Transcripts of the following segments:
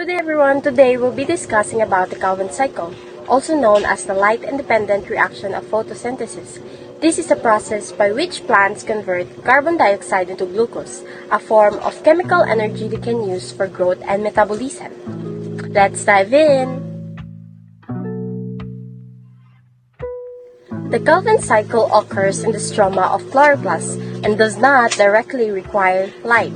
day everyone, today we'll be discussing about the Calvin cycle, also known as the light-independent reaction of photosynthesis. This is a process by which plants convert carbon dioxide into glucose, a form of chemical energy they can use for growth and metabolism. Let's dive in! The Calvin cycle occurs in the stroma of chloroplasts and does not directly require light.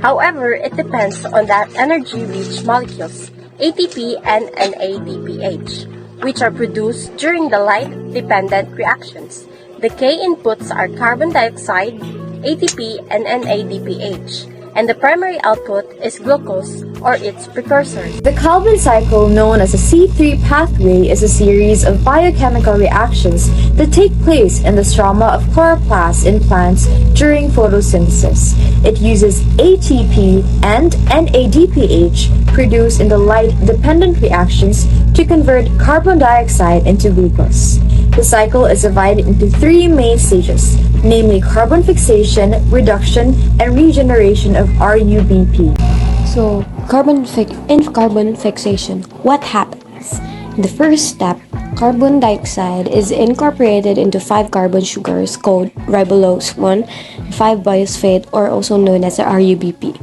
However, it depends on the energy-rich molecules, ATP and NADPH, which are produced during the light-dependent reactions. The K inputs are carbon dioxide, ATP, and NADPH, and the primary output is glucose or its precursors. The Calvin cycle, known as a C3 pathway, is a series of biochemical reactions that take place in the stroma of chloroplasts in plants during photosynthesis. It uses ATP and NADPH produced in the light-dependent reactions to convert carbon dioxide into glucose. The cycle is divided into three main stages, namely carbon fixation, reduction, and regeneration of RUBP. So, in carbon fixation, what happens? In the first step, carbon dioxide is incorporated into 5 carbon sugars called ribulose 1, 5-biphosphate, or also known as the RUBP.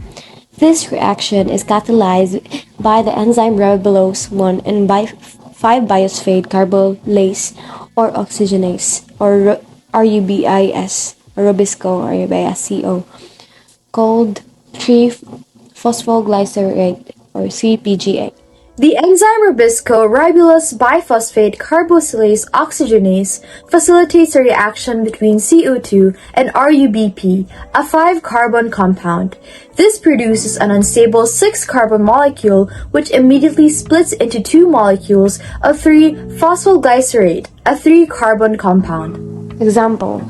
This reaction is catalyzed by the enzyme ribulose 1 and 5-biphosphate carbonylase or oxygenase or RUBIS or Rubisco or RUBISCO called 3-phosphoglycerate or 3-PGA. The enzyme Rubisco ribulose biphosphate carboxylase oxygenase facilitates a reaction between CO2 and RUBP, a 5-carbon compound. This produces an unstable 6-carbon molecule which immediately splits into 2 molecules of 3-phosphoglycerate, a 3-carbon compound. Example,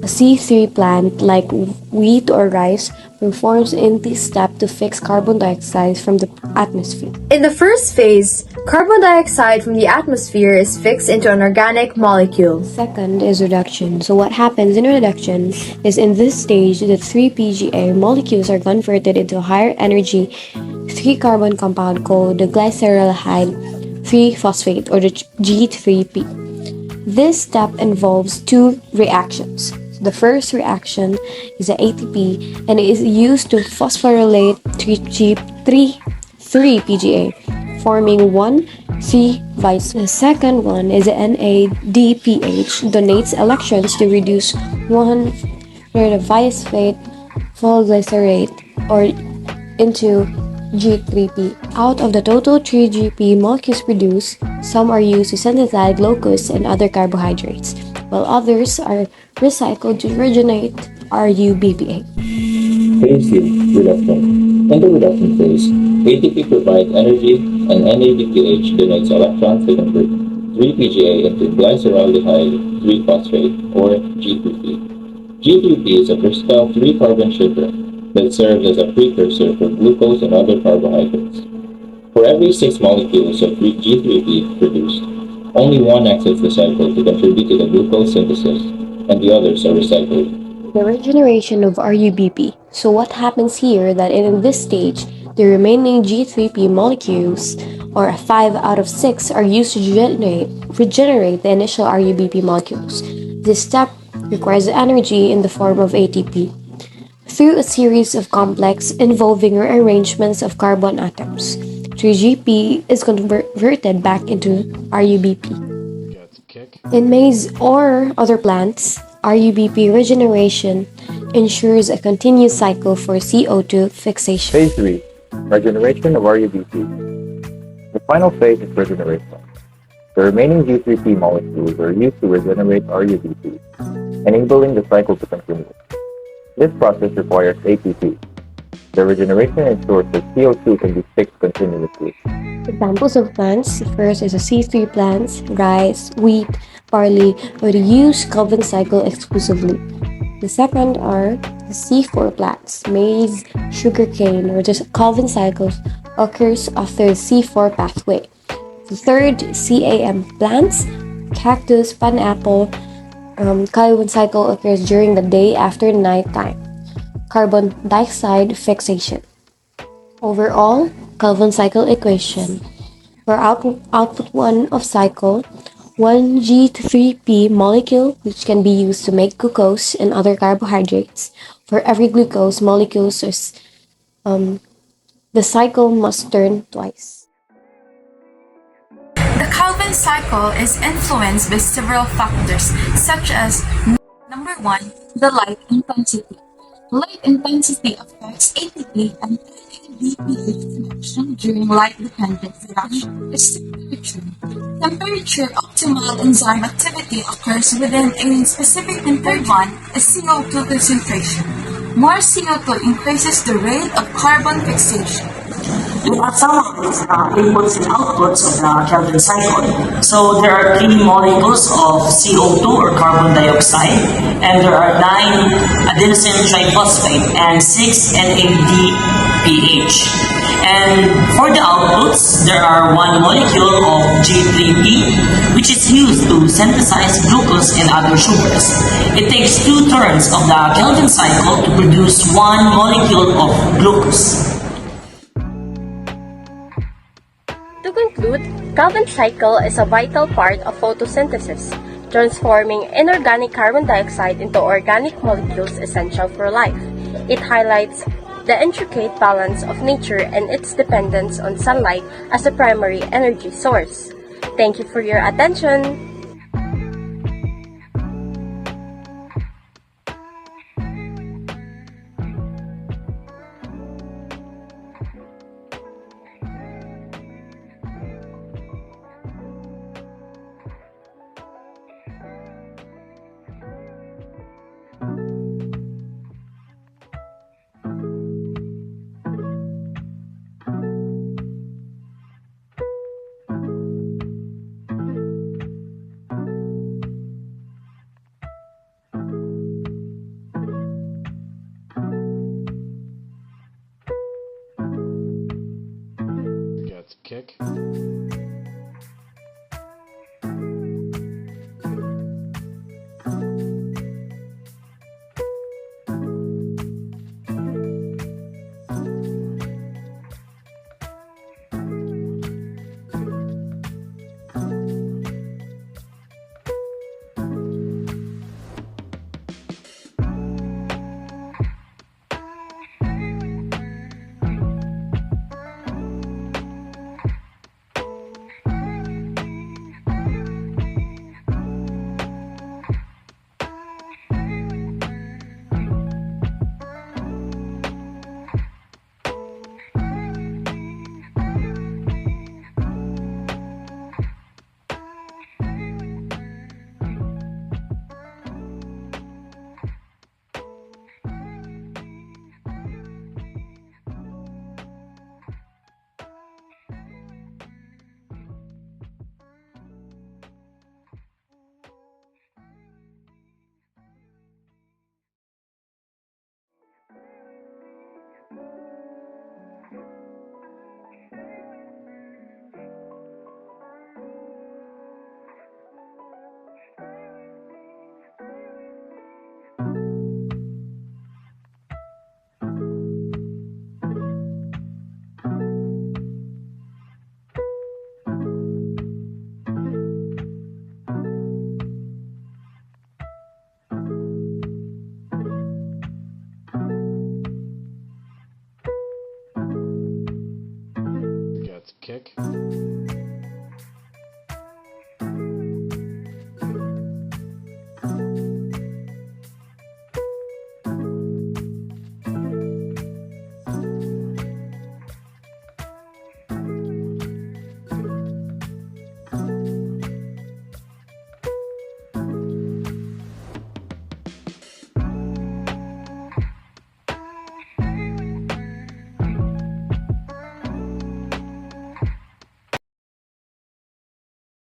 a C3 plant like wheat or rice performs in this step to fix carbon dioxide from the atmosphere. In the first phase, carbon dioxide from the atmosphere is fixed into an organic molecule. Second is reduction. So what happens in reduction is in this stage, the 3-PGA molecules are converted into a higher energy 3-carbon compound called the glyceraldehyde 3-phosphate or the G3P. This step involves 2 reactions. The first reaction is the ATP and it is used to phosphorylate 3-PGA, forming 1,3-bis. The second one is the NADPH, donates electrons to reduce 1,3-biphosphate phosphoglycerate or into G3P. Out of the total 3GP molecules produced, some are used to synthesize glucose and other carbohydrates, while others are recycled to regenerate RUBPA. Phase C, reduction. In the reduction phase, ATP provides energy and NADPH donates electrons to convert 3-PGA into glyceraldehyde 3-phosphate or G3P. G3P is a versatile 3-carbon sugar that serves as a precursor for glucose and other carbohydrates. For every 6 molecules of G3P produced, only one exits the cycle to contribute to the glucose synthesis, and the others are recycled. The regeneration of RUBP. So what happens here that in this stage, the remaining G3P molecules, or 5 out of 6, are used to regenerate the initial RUBP molecules. This step requires energy in the form of ATP through a series of complex involving rearrangements of carbon atoms. 3GP is converted back into RUBP. In maize or other plants, RUBP regeneration ensures a continuous cycle for CO2 fixation. Phase 3. Regeneration of RUBP. The final phase is regeneration. The remaining G3P molecules are used to regenerate RUBP, enabling the cycle to continue. This process requires ATP. The regeneration ensures that CO2 can be fixed continuously. Examples of plants: first is a C3 plants, rice, wheat, barley, where they use Calvin cycle exclusively. The second are the C4 plants, maize, sugarcane, where the Calvin cycle occurs after the C4 pathway. The third, CAM plants, cactus, pineapple, Calvin cycle occurs during the day after night time. Carbon dioxide fixation. Overall, Calvin cycle equation. For output 1 of cycle, 1 G3P molecule, which can be used to make glucose and other carbohydrates. For every glucose molecule, the cycle must turn twice. The Calvin cycle is influenced by several factors, such as number one, the light intensity. Light intensity affects ATP and NADPH production during light-dependent reaction. Its temperature. Temperature optimal enzyme activity occurs within a specific temperature. Third one is CO2 concentration. More CO2 increases the rate of carbon fixation. We have some of these inputs and outputs of the Kelvin cycle. So there are 3 molecules of CO2 or carbon dioxide, and there are 9 adenosine triphosphate and 6 NADPH. And for the outputs, there are 1 molecule of G3P, which is used to synthesize glucose and other sugars. It takes 2 turns of the Kelvin cycle to produce 1 molecule of glucose. To conclude, Calvin cycle is a vital part of photosynthesis, transforming inorganic carbon dioxide into organic molecules essential for life. It highlights the intricate balance of nature and its dependence on sunlight as a primary energy source. Thank you for your attention. Kick.